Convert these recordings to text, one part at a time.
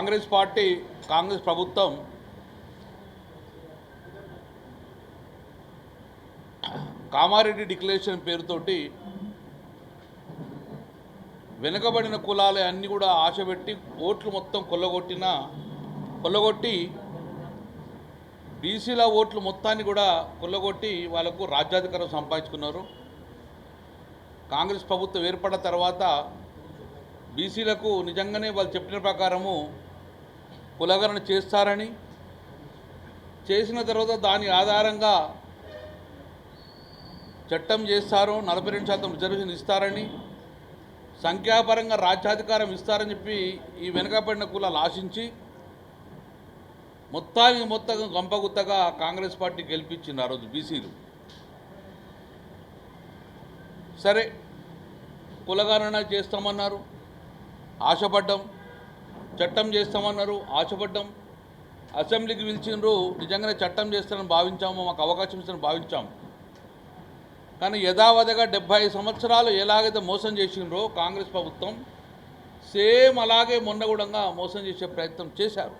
కాంగ్రెస్ ప్రభుత్వం కామారెడ్డి డిక్లరేషన్ పేరుతోటి వెనుకబడిన కులాలు అన్నీ కూడా ఆశపెట్టి ఓట్లు మొత్తం కొల్లగొట్టి బీసీల ఓట్లు మొత్తాన్ని కూడా కొల్లగొట్టి వాళ్ళకు రాజ్యాధికారం సంపాదించుకున్నారు. కాంగ్రెస్ ప్రభుత్వం ఏర్పడిన తర్వాత బీసీలకు నిజంగానే వాళ్ళు చెప్పిన ప్రకారము కులగణన చేస్తారని, చేసిన తర్వాత దాని ఆధారంగా చట్టం చేస్తారు, 42% రిజర్వేషన్ ఇస్తారని, సంఖ్యాపరంగా రాజ్యాధికారం ఇస్తారని చెప్పి ఈ వెనుకబడిన కులాలు ఆశించి మొత్తం గంపగుత్తగా కాంగ్రెస్ పార్టీ గెలిపించింది. ఆ రోజు బీసీలు సరే కులగణన చేస్తామన్నారు, ఆశపడ్డాం. చట్టం చేస్తామన్నారు, ఆశపడ్డాం. అసెంబ్లీకి పిలిచిండ్రు, నిజంగానే చట్టం చేస్తారని భావించాము, మాకు అవకాశం ఇస్తారని భావించాము. కానీ యథావధిగా 75 సంవత్సరాలు ఎలాగైతే మోసం చేసిండ్రో కాంగ్రెస్ ప్రభుత్వం, సేమ్ అలాగే మొన్న కూడా మోసం చేసే ప్రయత్నం చేశారు.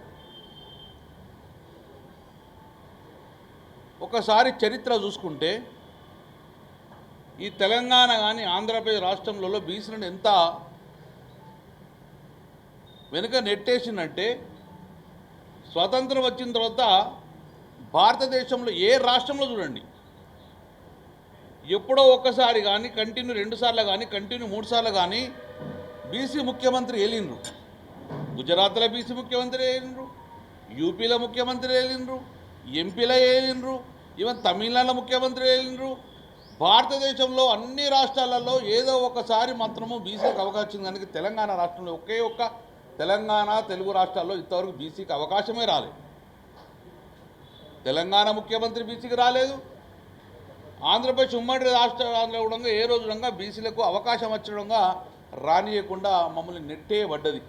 ఒకసారి చరిత్ర చూసుకుంటే ఈ తెలంగాణ కానీ ఆంధ్రప్రదేశ్ రాష్ట్రంలో బీసీలను ఎంత వెనుక నెట్టేసిందంటే, స్వతంత్రం వచ్చిన తర్వాత భారతదేశంలో ఏ రాష్ట్రంలో చూడండి, ఎప్పుడో ఒక్కసారి కానీ కంటిన్యూ 2 సార్లు కానీ కంటిన్యూ 3 సార్లు కానీ బీసీ ముఖ్యమంత్రి వెళ్ళిండ్రు. గుజరాత్లో బీసీ ముఖ్యమంత్రి వెళ్ళిండ్రు, యూపీలో ముఖ్యమంత్రి వెళ్ళిండ్రు, ఎంపీలో వెళ్ళిండ్రు, ఈవెన్ తమిళనాడులో ముఖ్యమంత్రి వెళ్ళిండ్రు. భారతదేశంలో అన్ని రాష్ట్రాలలో ఏదో ఒకసారి మాత్రము బీసీకి అవకాశం, కనుక తెలంగాణ రాష్ట్రంలో ఒకే ఒక్క తెలంగాణ తెలుగు రాష్ట్రాల్లో ఇంతవరకు బీసీకి అవకాశమే రాలేదు. తెలంగాణ ముఖ్యమంత్రి బీసీకి రాలేదు. ఆంధ్రప్రదేశ్ ఉమ్మడి రాష్ట్రాల్లో కూడా ఏ రోజుగా బీసీలకు అవకాశం వచ్చడంగా రానియకుండా మమ్మల్ని నెట్టేయబడ్డది.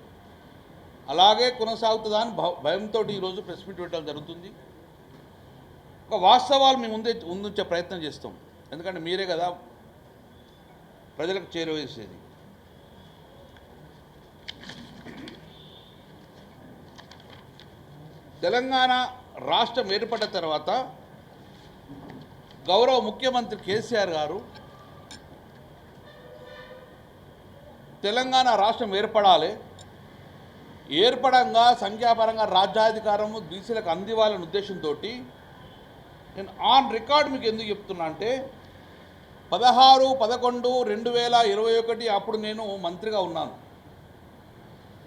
అలాగే కొనసాగుతుందని భయంతో ఈరోజు ప్రెస్ మీట్ పెట్టడం జరుగుతుంది. ఒక వాస్తవాలు మేము ముందుంచే ప్రయత్నం చేస్తాం, ఎందుకంటే మీరే కదా ప్రజలకు చేరువేసేది. తెలంగాణ రాష్ట్రం ఏర్పడిన తర్వాత గౌరవ ముఖ్యమంత్రి కేసీఆర్ గారు తెలంగాణ రాష్ట్రం ఏర్పడంగా సంఖ్యాపరంగా రాజ్యాధికారము బీసీలకు అందివ్వాలనే ఉద్దేశంతో నేను ఆన్ రికార్డ్ మీకు ఎందుకు చెప్తున్నా అంటే, 16/11/2021 అప్పుడు నేను మంత్రిగా ఉన్నాను.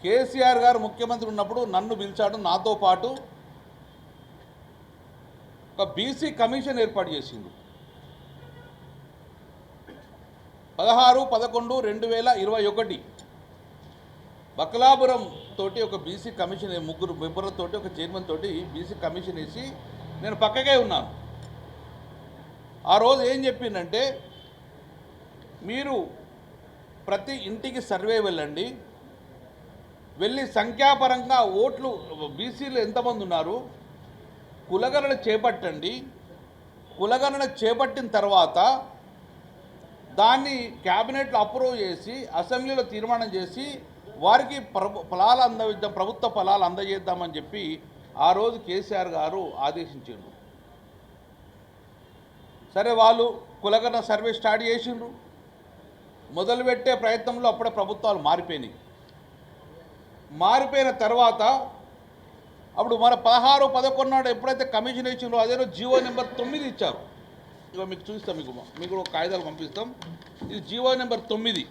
కేసీఆర్ గారు ముఖ్యమంత్రి ఉన్నప్పుడు నన్ను పిలిచాడు, నాతో పాటు ఒక బీసీ కమిషన్ ఏర్పాటు చేసింది. 16/11/2021 బకలాపురం తోటి ఒక బీసీ కమిషన్, 3 మెంబర్లతోటి ఒక చైర్మన్ తోటి బీసీ కమిషన్ వేసి నేను పక్కకే ఉన్నాను. ఆ రోజు ఏం చెప్పిందంటే, మీరు ప్రతి ఇంటికి సర్వే వెళ్ళి సంఖ్యాపరంగా ఓట్లు బీసీలు ఎంతమంది ఉన్నారు కులగణన చేపట్టండి. కులగణన చేపట్టిన తర్వాత దాన్ని క్యాబినెట్లో అప్రూవ్ చేసి అసెంబ్లీలో తీర్మానం చేసి వారికి ప్రభుత్వ ఫలాలు అందజేద్దామని చెప్పి ఆ రోజు కేసీఆర్ గారు ఆదేశించారు. సరే, వాళ్ళు కులగణన సర్వే స్టార్ట్ చేసిండ్రు. మొదలుపెట్టే ప్రయత్నంలో అప్పుడే ప్రభుత్వాలు మారిపోయిన తర్వాత అప్పుడు మన 16/11 నాడు ఎప్పుడైతే కమిషన్ ఇచ్చిండ్రో అదే రోజు జీవో నెంబర్ 9 ఇచ్చారు. ఇక మీకు చూస్తాం, మీకు ఒక కాగితాలు పంపిస్తాం. ఇది జీవో నెంబర్ 9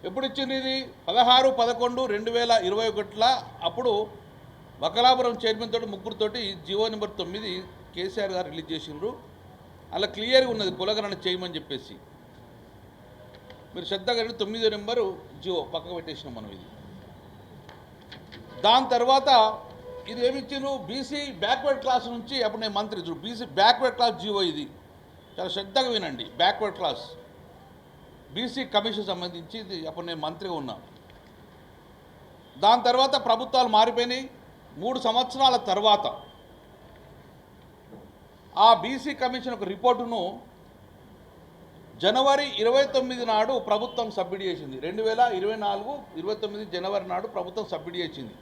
ఎప్పుడు ఇచ్చింది? ఇది 16/11/2021 అప్పుడు బకలాపురం చైర్మన్ తోటి 3 తోటి జీవో నెంబర్ 9 కేసీఆర్ గారు రిలీజ్ చేసిండ్రు. అలా క్లియర్గా ఉన్నది కులగణన చేయమని చెప్పేసి. మీరు శ్రద్ధగా 9వ నెంబరు జీవో పక్కకు పెట్టేసినాం మనం. ఇది దాని తర్వాత ఇది ఏమిచ్చిండ్రు, బీసీ బ్యాక్వర్డ్ క్లాస్ నుంచి, అప్పుడు నేను మంత్రి, బీసీ బ్యాక్వర్డ్ క్లాస్ జీవో. ఇది చాలా శ్రద్ధగా వినండి. బ్యాక్వర్డ్ క్లాస్ బీసీ కమిషన్ సంబంధించి ఇది అప్పుడు నేను మంత్రిగా ఉన్నా. దాని తర్వాత ప్రభుత్వాలు మారిపోయినాయి. 3 సంవత్సరాల తర్వాత ఆ బీసీ కమిషన్ ఒక రిపోర్టును జనవరి 29 నాడు ప్రభుత్వం సబ్మిట్ చేసింది. 2024 29 జనవరి నాడు ప్రభుత్వం సబ్మిట్ చేసింది.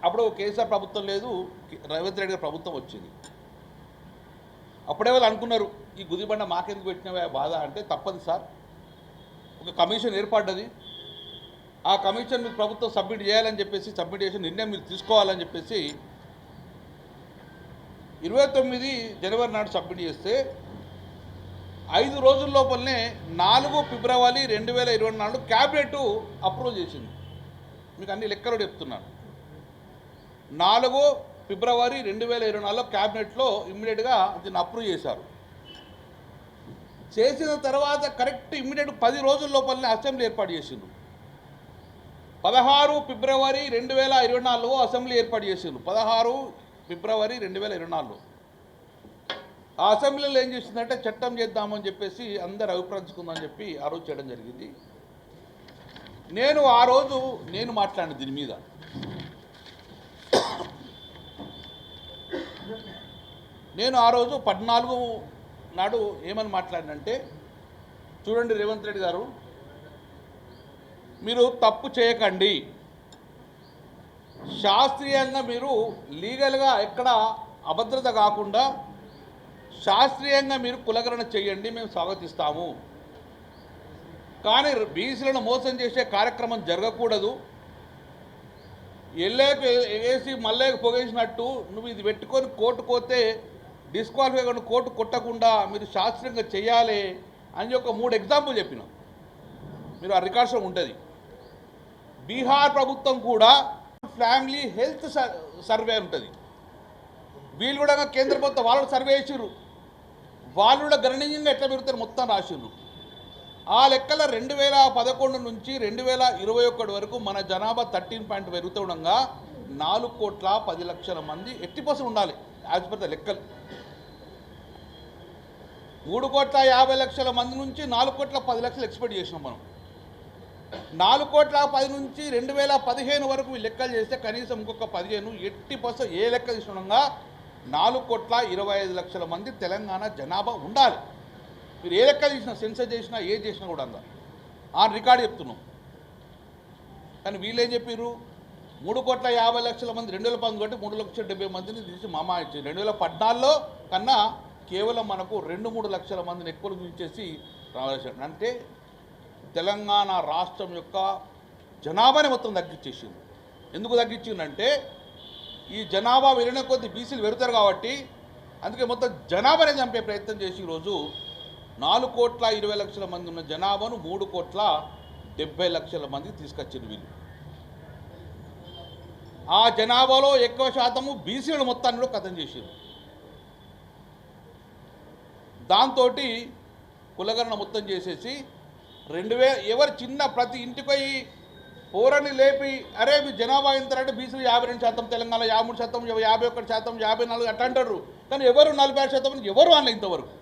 అప్పుడు కేసీఆర్ ప్రభుత్వం లేదు, రేవంత్ రెడ్డి గారి ప్రభుత్వం వచ్చింది. అప్పుడే వాళ్ళు అనుకున్నారు, ఈ గుదిబండ మాకెందుకు పెట్టినవే బాధ అంటే, తప్పదు సార్, ఒక కమిషన్ ఏర్పడ్డది, ఆ కమిషన్ మీరు ప్రభుత్వం సబ్మిట్ చేయాలని చెప్పేసి, సబ్మిట్ చేసి నిర్ణయం మీరు తీసుకోవాలని చెప్పేసి 29 జనవరి నాడు సబ్మిట్ చేస్తే 5 రోజుల లోపలనే 4 ఫిబ్రవరి 2024 క్యాబినెట్ అప్రూవ్ చేసింది. మీకు అన్ని లెక్కలు చెప్తున్నాను. 4 ఫిబ్రవరి 2024 క్యాబినెట్లో ఇమ్మీడియట్గా దీన్ని అప్రూవ్ చేశారు. చేసిన తర్వాత కరెక్ట్ ఇమ్మీడియట్ 10 రోజుల లోపలనే అసెంబ్లీ ఏర్పాటు చేసిండ్రు. 16 ఫిబ్రవరి 2024 అసెంబ్లీ ఏర్పాటు చేసిండ్రు. 16 ఫిబ్రవరి 2024 ఆ అసెంబ్లీలో ఏం చేసిందంటే, చట్టం చేద్దామని చెప్పేసి అందరు అభిప్రాయించుకుందని చెప్పి ఆ రోజు చేయడం జరిగింది. ఆ రోజు మాట్లాడిన దీని మీద ఆ రోజు 14 నాడు ఏమని మాట్లాడినంటే, చూడండి రేవంత్ రెడ్డి గారు, మీరు తప్పు చేయకండి, శాస్త్రీయంగా మీరు లీగల్గా ఎక్కడ అభద్రత కాకుండా శాస్త్రీయంగా మీరు కులగణన చేయండి, మేము స్వాగతిస్తాము. కానీ బీసీలను మోసం చేసే కార్యక్రమం జరగకూడదు. ఎల్లేకు వేసి మల్లేకు పొగేసినట్టు నువ్వు ఇది పెట్టుకొని కోర్టు పోతే డిస్క్వాలిఫై కానీ కోర్టు కొట్టకుండా మీరు శాస్త్రీయంగా చేయాలి అని ఒక 3 ఎగ్జాంపుల్ చెప్పినాం. మీరు ఆ రికార్డ్స్లో ఉంటుంది. బీహార్ ప్రభుత్వం కూడా ఫ్యామిలీ హెల్త్ సర్వే ఉంటుంది. వీళ్ళు కూడా కేంద్ర ప్రభుత్వం వాళ్ళు సర్వే చేసిర్రు. వాళ్ళు కూడా గణనీయంగా ఎట్లా పెరుగుతారు మొత్తం రాసిర్రు. ఆ లెక్కల 2011 నుంచి 2021 వరకు మన జనాభా 13 పెరుగుతూ ఉండగా 4,10,00,000 మంది 80% ఉండాలి యాజ్ పర్ ద లెక్కలు. 3,50,00,000 మంది నుంచి 4,10,00,000 ఎక్స్పెక్ట్ చేసినాం మనం. 4,10,00,000 నుంచి 2015 వరకు ఈ లెక్కలు చేస్తే కనీసం ఇంకొక 15 80% ఏ లెక్క తీసుకున్నాగా 4,25,00,000 మంది తెలంగాణ జనాభా ఉండాలి. మీరు ఏ లెక్క చేసినా, సెన్సర్ చేసినా, ఏ చేసినా కూడా అందా ఆ రికార్డు చెప్తున్నాం. కానీ వీళ్ళు ఏం చెప్పారు, 3,50,00,000 మంది 2019 కాబట్టి 3,70,000 మందిని తీసి మామా ఇచ్చారు. 2014లో కన్నా కేవలం మనకు 2-3 లక్షల మందిని ఎక్కువ చూపించేసి రావాల్సి, అంటే తెలంగాణ రాష్ట్రం యొక్క జనాభాని మొత్తం తగ్గించేసింది. ఎందుకు తగ్గించిందంటే, ఈ జనాభా వెళ్ళిన కొద్ది బీసీలు పెరుగుతారు కాబట్టి, అందుకే మొత్తం జనాభాని చంపే ప్రయత్నం చేసి ఈరోజు 4,20,00,000 మంది ఉన్న జనాభాను 3,70,00,000 మందికి తీసుకొచ్చింది వీళ్ళు. ఆ జనాభాలో ఎక్కువ శాతము బీసీలు మొత్తాన్ని కూడా కథం చేసారు. దాంతో కులగణన మొత్తం చేసేసి 2000 ఎవరు చిన్న ప్రతి ఇంటికి పోయి పోరని లేపి, అరే మీ జనాభా ఎంత అంటే బీసీలు 52%, తెలంగాణ 53%, 51%, 54% అట్లా అంటారు. కానీ ఎవరు 46% ఎవరు అనలే ఇంతవరకు.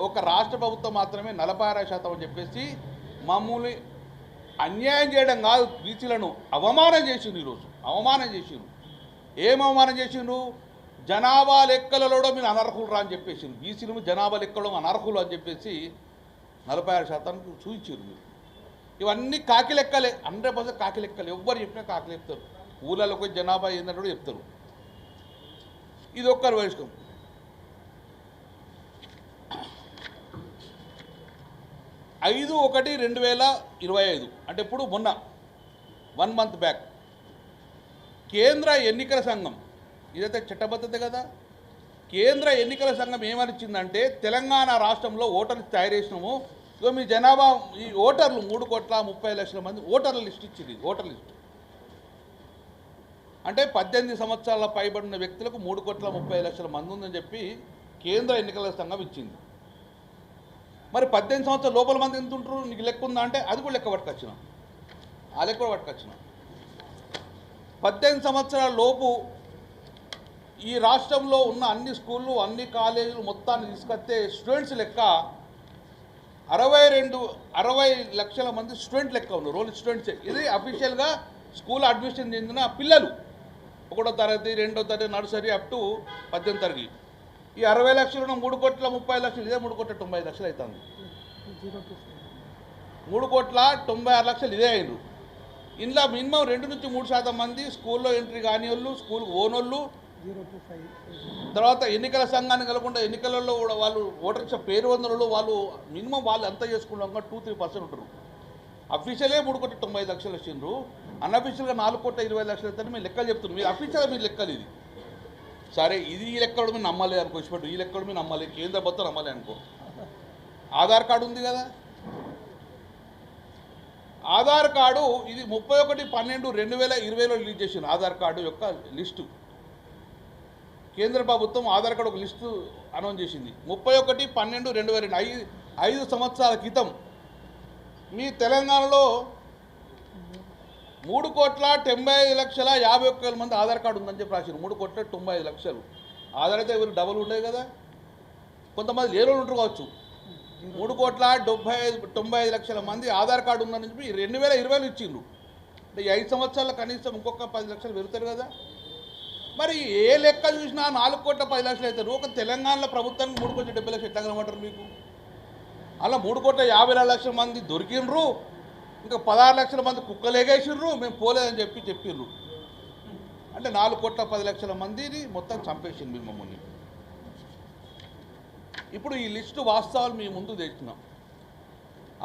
ఒక రాష్ట్ర ప్రభుత్వం మాత్రమే 46% అని చెప్పేసి మామూలు అన్యాయం చేయడం కాదు, బీసీలను అవమానం చేసిండ్రు. ఈరోజు అవమానం చేసిండ్రు. ఏం అవమానం చేసిండ్రు, జనాభా లెక్కలలో మీరు అనర్హులు రా అని చెప్పేసి, బీసీలు జనాభా లెక్కలో అనర్హులు అని చెప్పేసి 46% చూపించారు మీరు. ఇవన్నీ కాకి లెక్కలే, 100% కాకి లెక్కలు. ఎవ్వరు చెప్పినా కాకి చెప్తారు. ఊళ్ళలో పోయి జనాభా ఏంటంటే కూడా చెప్తారు. ఇది ఒక్కరు వయస్కం. 5/1/2025 అంటే ఇప్పుడు మొన్న 1 మంత్ బ్యాక్ కేంద్ర ఎన్నికల సంఘం, ఇదైతే చట్టబద్ధత కదా, కేంద్ర ఎన్నికల సంఘం ఏమనిచ్చిందంటే, తెలంగాణ రాష్ట్రంలో ఓటర్లు తయారు చేసినాము, ఇగో మీ జనాభా ఈ ఓటర్లు 3,30,00,000 మంది ఓటర్ల లిస్ట్ ఇచ్చింది. ఓటర్ లిస్ట్ అంటే 18 సంవత్సరాల పైబడిన వ్యక్తులకు 3,30,00,000 మంది ఉందని చెప్పి కేంద్ర ఎన్నికల సంఘం ఇచ్చింది. మరి 18 సంవత్సరాల లోపల మంది ఎంత ఉంటారు నీకు లెక్క ఉందా అంటే, అది కూడా లెక్క పట్టుకొచ్చిన, ఆ లెక్క కూడా పట్టుకొచ్చిన. 18 సంవత్సరాల లోపు ఈ రాష్ట్రంలో ఉన్న అన్ని స్కూళ్ళు, అన్ని కాలేజీలు మొత్తాన్ని తీసుకొస్తే స్టూడెంట్స్ లెక్క 60 లక్షల మంది స్టూడెంట్ లెక్క ఉన్నారు. రోల్ స్టూడెంట్సే. ఇది అఫీషియల్గా స్కూల్ అడ్మిషన్ చెందిన పిల్లలు, 1వ తరగతి 2వ తరగతి నర్సరీ అప్ టు 18వ తరగతి. ఈ 60 లక్షలు 3,30,00,000 ఇదే 3,95,00,000 అవుతుంది. 3,96,00,000 ఇదే అయిండు. ఇందులో మినిమం 2 నుంచి 3% మంది స్కూల్లో ఎంట్రీ కాని వాళ్ళు, స్కూల్ ఓనోళ్ళు, తర్వాత ఎన్నికల సంఘాన్ని కలగకుండా ఎన్నికలలో కూడా వాళ్ళు ఓటర్ పేరు వందలలో వాళ్ళు మినిమం వాళ్ళు అంతా చేసుకున్నాక 2-3% ఉంటారు. అఫీషియలే 3,95,00,000 వచ్చిండ్రు, అన్అఫీషియల్గా 4,20,00,000 అయితే మేము లెక్కలు చెప్తున్నాం. మీరు అఫీషియల్గా మీరు లెక్కలు ఇది సరే, ఇది ఈ లెక్క కూడా మీరు నమ్మాలి అనుకో, ఇచ్చిపెట్టు ఈ లెక్క కూడా మీరు నమ్మాలి, కేంద్ర ప్రభుత్వం నమ్మాలి అనుకో. ఆధార్ కార్డు ఉంది కదా, ఆధార్ కార్డు ఇది 31/12/2020లో రిలీజ్ చేసిన ఆధార్ కార్డు యొక్క లిస్టు. కేంద్ర ప్రభుత్వం ఆధార్ కార్డు ఒక లిస్టు అనౌన్స్ చేసింది 31/12/2002, 5 సంవత్సరాల క్రితం. మీ తెలంగాణలో 3,95,51,000 మంది ఆధార్ కార్డు ఉందని చెప్పి రాశారు. 3,95,00,000 ఆధార్ అయితే ఎవరు డబుల్ ఉండేది కదా, కొంతమంది లేని ఉంటారు కావచ్చు. 3,95,00,000 మంది ఆధార్ కార్డు ఉందని చెప్పి 2020లో ఇచ్చిండ్రు. అంటే 5 సంవత్సరాల కనీసం ఇంకొక 10 లక్షలు పెరుగుతారు కదా. మరి ఏ లెక్క చూసినా 4,10,00,000 అవుతారు. ఒక తెలంగాణలో ప్రభుత్వానికి 3,70,00,000 ఎట్లా కనబడతారు మీకు? అలా 3,54,00,000 మంది దొరికిండ్రు, ఇంకా 16 లక్షల మంది కుక్కలేగేసిర్రు, మేము పోలేదని చెప్పిర్రు. అంటే 4,10,00,000 మందిని మొత్తం చంపేసింది మీరు మమ్మల్ని. ఇప్పుడు ఈ లిస్టు వాస్తవాలు మీ ముందు తెచ్చినాం.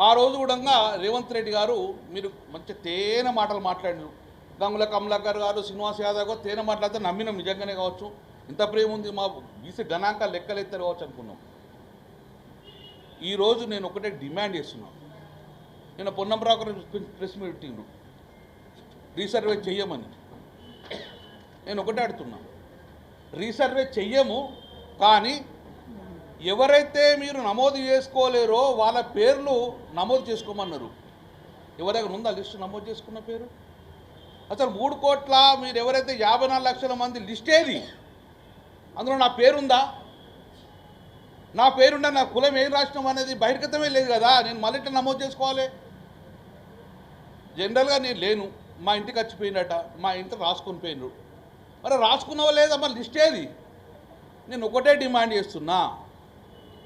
ఆ రోజు కూడా రేవంత్ రెడ్డి గారు మీరు మంచి తేనె మాటలు మాట్లాడినారు. గంగుల కమలాకర్ గారు, శ్రీనివాస్ యాదవ్ గారు తేనె మాట్లాడితే నమ్మినాం, నిజంగానే కావచ్చు, ఇంత ప్రేమ ఉంది మా బీసీ గణాంకాలు లెక్కలెత్తారు కావచ్చు అనుకున్నాం. ఈరోజు నేను ఒకటే డిమాండ్ చేస్తున్నాను. నేను పొన్నంరావు ప్రెస్ మీట్ పెట్టిండు రీసర్వే చెయ్యమని. నేను ఒకటే అడుగుతున్నా, రీసర్వే చెయ్యము, కానీ ఎవరైతే మీరు నమోదు చేసుకోలేరో వాళ్ళ పేర్లు నమోదు చేసుకోమన్నారు. ఎవరి దగ్గర ఉందా లిస్టు నమోదు చేసుకున్న పేరు? అసలు 3 కోట్ల మీరు ఎవరైతే 54 లక్షల మంది లిస్ట్ ఏది? అందులో నా పేరుందా? నా పేరుండా నా కులం ఏం రాష్ట్రం అనేది బహిర్గతమే లేదు కదా. నేను మళ్ళీ నమోదు చేసుకోవాలి. జనరల్గా నేను లేను, మా ఇంటికి వచ్చిపోయినట, మా ఇంటికి రాసుకొని పోయినరు. మరి రాసుకున్నావా లేదా? మరి లిస్ట్ ఏది? నేను ఒకటే డిమాండ్ చేస్తున్నా,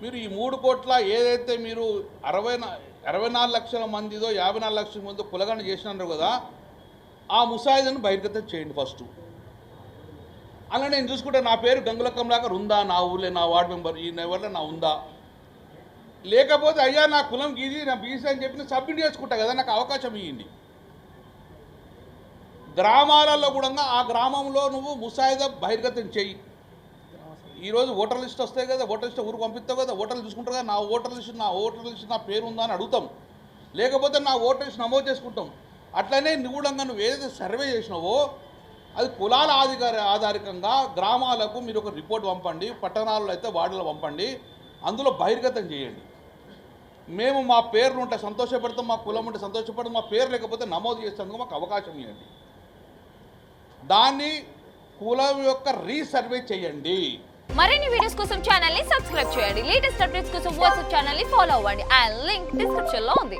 మీరు ఈ 3 కోట్ల ఏదైతే మీరు 64 లక్షల మందిదో 54 లక్షల మందితో కులగణ చేసినారు కదా, ఆ ముసాయిదాను బహిర్గతం చేయండి ఫస్ట్. అలా నేను చూసుకుంటే నా పేరు గంగుల కమలాకర్ ఉందా నా ఊళ్ళో, నా వార్డు మెంబర్ ఈ నెవర్లో నా ఉందా? లేకపోతే అయ్యా నా కులం గీది నా బీసీ అని చెప్పి నేను సబ్మిట్ చేసుకుంటా కదా, నాకు అవకాశం ఇవ్వండి. గ్రామాలలో కూడా ఆ గ్రామంలో నువ్వు ముసాయిదా బహిర్గతం చెయ్యి. ఈరోజు ఓటర్ లిస్ట్ వస్తాయి కదా, ఓటర్ లిస్ట్ ఊరు పంపిస్తావు కదా, ఓటర్లు చూసుకుంటారు కదా, నా ఓటర్ లిస్ట్ నా పేరు ఉందా అని అడుగుతాం, లేకపోతే నా ఓటర్ లిస్ట్ నమోదు చేసుకుంటాం. అట్లనే నిగూఢంగా నువ్వు ఏదైతే సర్వే చేసినావో అది కులాల ఆధారికంగా గ్రామాలకు మీరు ఒక రిపోర్ట్ పంపండి, పట్టణాల్లో అయితే వార్డులో పంపండి, అందులో బహిర్గతం చేయండి. మేము మా పేర్లు ఉంటే సంతోషపడతాం, మా కులం ఉంటే సంతోషపడతాం, మా పేరు లేకపోతే నమోదు చేసేందుకు మాకు అవకాశం ఇవ్వండి. దాన్ని కులం యొక్క రీసర్వే చేయండి. మరిన్ని వీడియోస్ కోసం ఛానల్ ని సబ్స్క్రైబ్ చేయండి. లేటెస్ట్ అప్డేట్స్ కోసం వాట్సాప్ ఛానల్ ని ఫాలో అవ్వండి. ఆ లింక్ డిస్క్రిప్షన్ లో ఉంది.